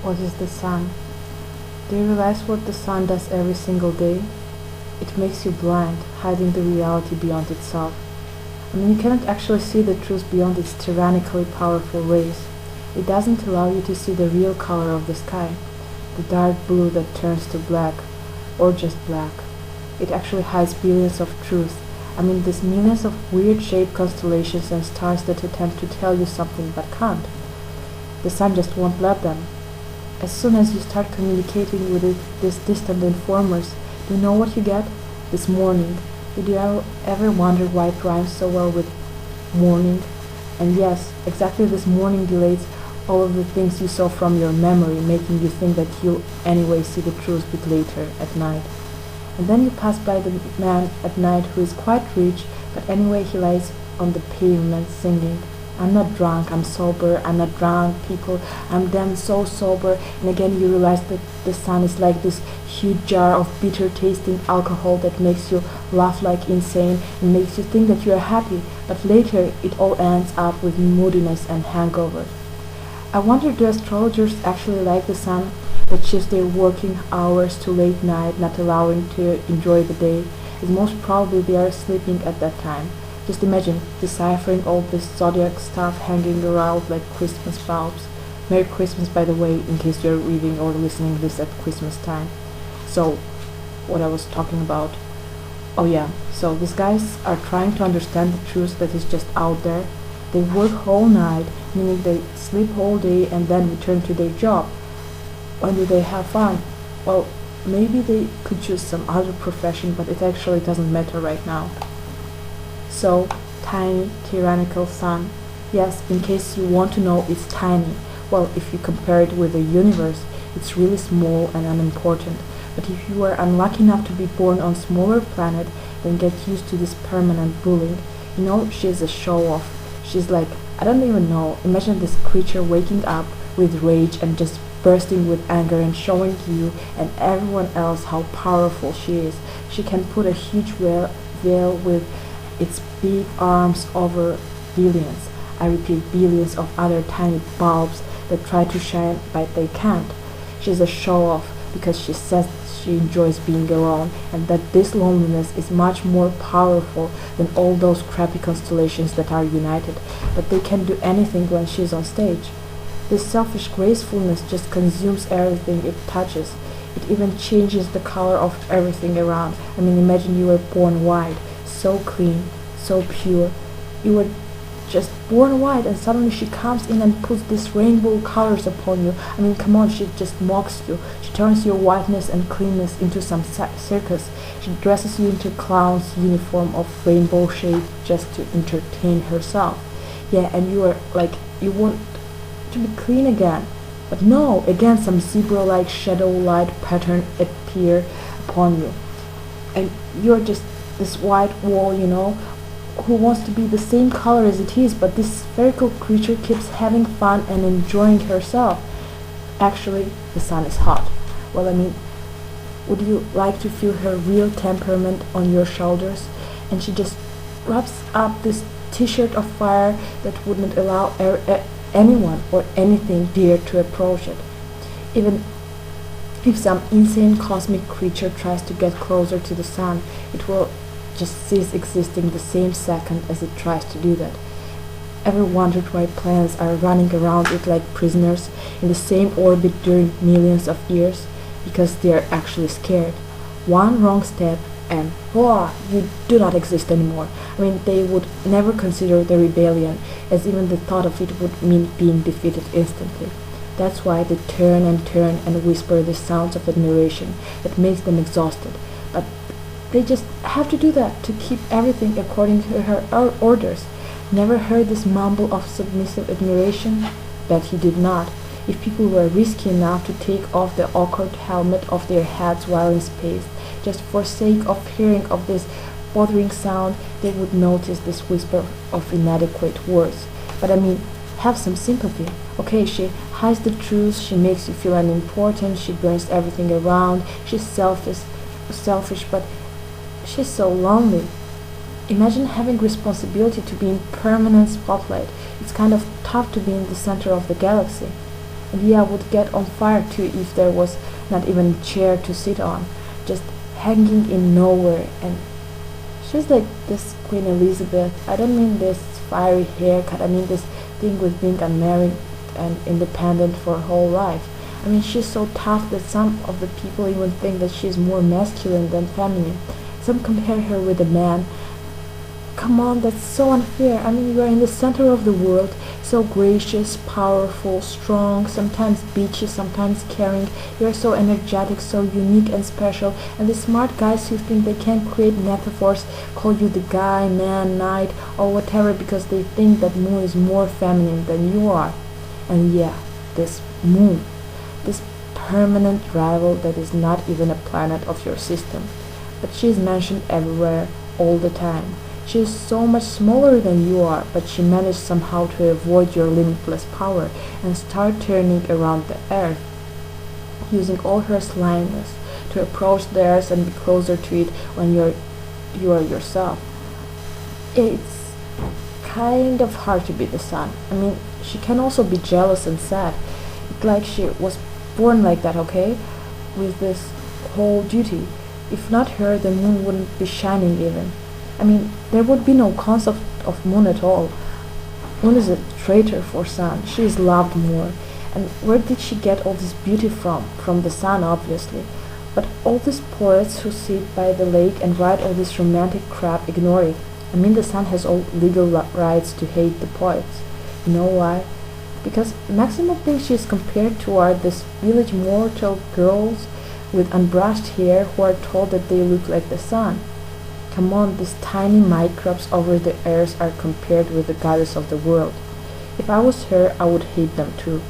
What is the sun? Do you realize what the sun does every single day? It makes you blind, hiding the reality beyond itself. I mean, you cannot actually see the truth beyond its tyrannically powerful rays. It doesn't allow you to see the real color of the sky, the dark blue that turns to black, or just black. It actually hides billions of truths. I mean, these millions of weird shaped constellations and stars that attempt to tell you something but can't. The sun just won't let them. As soon as you start communicating with these distant informers, do you know what you get? This morning. Did you ever wonder why it rhymes so well with morning? And yes, exactly this morning delays all of the things you saw from your memory, making you think that you'll anyway see the truth bit later at night. And then you pass by the man at night who is quite rich, but anyway he lies on the pavement singing, I'm not drunk, I'm sober, I'm not drunk, people, I'm damn so sober. And again you realize that the sun is like this huge jar of bitter tasting alcohol that makes you laugh like insane and makes you think that you are happy, but later it all ends up with moodiness and hangover. I wonder, do astrologers actually like the sun that shifts their working hours to late night, not allowing to enjoy the day, as most probably they are sleeping at that time. Just imagine deciphering all this zodiac stuff hanging around like Christmas bulbs. Merry Christmas, by the way, in case you're reading or listening this at Christmas time. So, what I was talking about. Oh yeah, so these guys are trying to understand the truth that is just out there. They work whole night, meaning they sleep whole day and then return to their job. When do they have fun? Well, maybe they could choose some other profession, but it actually doesn't matter right now. So, tiny, tyrannical sun. Yes, in case you want to know, it's tiny. Well, if you compare it with the universe, it's really small and unimportant. But if you are unlucky enough to be born on smaller planet, then get used to this permanent bullying. You know, she's a show-off. She's like, I don't even know, imagine this creature waking up with rage and just bursting with anger and showing you and everyone else how powerful she is. She can put a huge veil with its big arms over billions, I repeat billions of other tiny bulbs that try to shine but they can't. She's a show-off because she says she enjoys being alone and that this loneliness is much more powerful than all those crappy constellations that are united, but they can do anything when she's on stage. This selfish gracefulness just consumes everything it touches. It even changes the color of everything around. I mean, imagine you were born white, so clean, so pure. You were just born white and suddenly she comes in and puts these rainbow colors upon you. I mean, come on, she just mocks you. She turns your whiteness and cleanness into some circus. She dresses you into a clown's uniform of rainbow shades just to entertain herself. Yeah, and you are like, you want to be clean again. But no, again some zebra-like shadow light pattern appear upon you. And you're just this white wall, you know, who wants to be the same color as it is, but this spherical creature keeps having fun and enjoying herself. Actually, the sun is hot. Well, I mean, would you like to feel her real temperament on your shoulders? And she just wraps up this t-shirt of fire that wouldn't allow anyone or anything dare to approach it. Even if some insane cosmic creature tries to get closer to the sun, it will just cease existing the same second as it tries to do that. Ever wondered why planets are running around it like prisoners in the same orbit during millions of years? Because they are actually scared. One wrong step and voila, you do not exist anymore. I mean, they would never consider the rebellion, as even the thought of it would mean being defeated instantly. That's why they turn and whisper the sounds of admiration that makes them exhausted. But they just have to do that to keep everything according to her orders. Never heard this mumble of submissive admiration? Bet you did not. If people were risky enough to take off the awkward helmet of their heads while in space, just for sake of hearing of this bothering sound, they would notice this whisper of inadequate words. But I mean, have some sympathy. Okay, she hides the truth, she makes you feel unimportant, she burns everything around, she's selfish, but she's so lonely. Imagine having responsibility to be in permanent spotlight. It's kind of tough to be in the center of the galaxy. And yeah, would get on fire too if there was not even a chair to sit on, just hanging in nowhere. And she's like this Queen Elizabeth. I don't mean this fiery haircut, I mean this thing with being unmarried and independent for her whole life. I mean, she's so tough that some of the people even think that she's more masculine than feminine. Some compare her with a man. Come on, that's so unfair. I mean, you are in the center of the world, so gracious, powerful, strong, sometimes bitchy, sometimes caring. You are so energetic, so unique and special. And the smart guys who think they can create metaphors call you the guy, man, knight, or whatever because they think that moon is more feminine than you are. And yeah, this moon, this permanent rival that is not even a planet of your system. But she is mentioned everywhere, all the time. She is so much smaller than you are, but she managed somehow to avoid your limitless power and start turning around the earth, using all her slyness to approach theirs and be closer to it when you are yourself. It's kind of hard to be the sun. I mean, she can also be jealous and sad. It's like she was born like that, okay? With this whole duty. If not her, the moon wouldn't be shining even. I mean, there would be no concept of moon at all. Moon is a traitor for sun. She is loved more. And where did she get all this beauty from? From the sun, obviously. But all these poets who sit by the lake and write all this romantic crap ignore it. I mean, the sun has all legal rights to hate the poets. You know why? Because maximum things she is compared to are these village mortal girls with unbrushed hair who are told that they look like the sun. Come on, these tiny microbes over the earth are compared with the goddess of the world. If I was her, I would hate them too.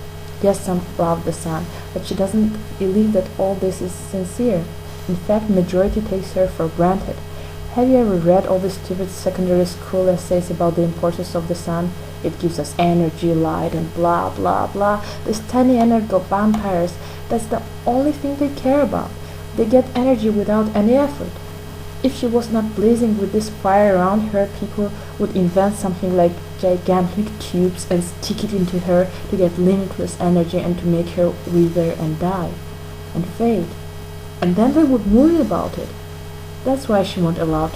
Yes, some love the sun, but she doesn't believe that all this is sincere. In fact, majority takes her for granted. Have you ever read all the stupid secondary school essays about the importance of the sun? It gives us energy, light, and blah blah blah. These tiny energo vampires, that's the only thing they care about. They get energy without any effort. If she was not blazing with this fire around her, people would invent something like gigantic tubes and stick it into her to get limitless energy and to make her wither and die and fade. And then they would worry about it. That's why she won't allow